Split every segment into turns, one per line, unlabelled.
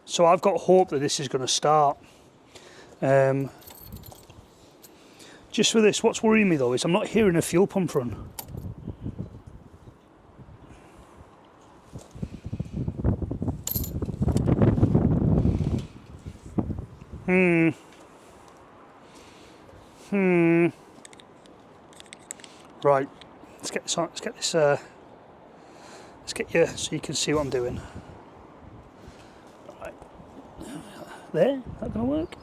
So I've got hope that this is going to start. Just for this, what's worrying me though is I'm not hearing a fuel pump run. Right, let's get this on. Let's get this. Let's get you so you can see what I'm doing. Right. There, that gonna work?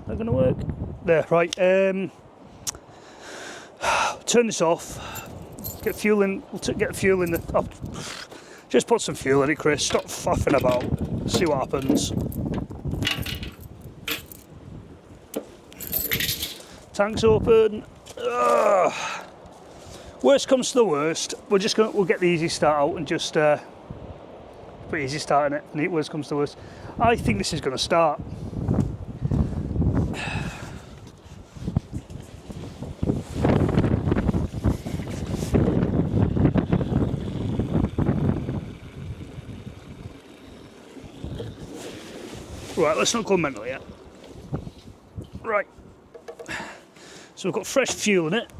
That gonna work? There, right. Turn this off. Get fuel in. We'll get fuel in the. Oh, just put some fuel in it, Chris. Stop faffing about. See what happens. Tank's open. Ugh. Worst comes to the worst, we'll get the easy start out and just put easy start in it. And worst comes to the worst. I think this is going to start. Right, let's not go mental yet. Right. So we've got fresh fuel in it.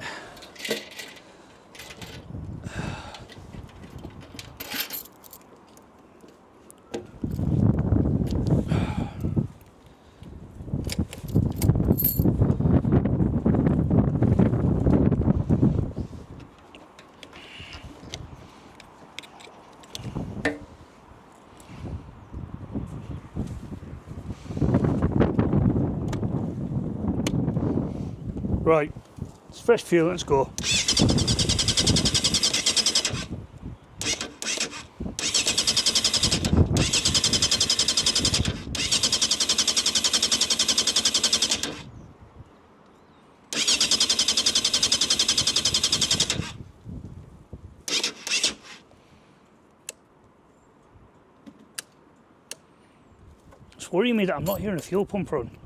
Right, it's fresh fuel, let's go. It's worrying me that I'm not hearing a fuel pump run.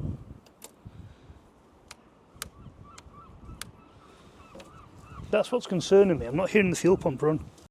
That's what's concerning me. I'm not hearing the fuel pump run.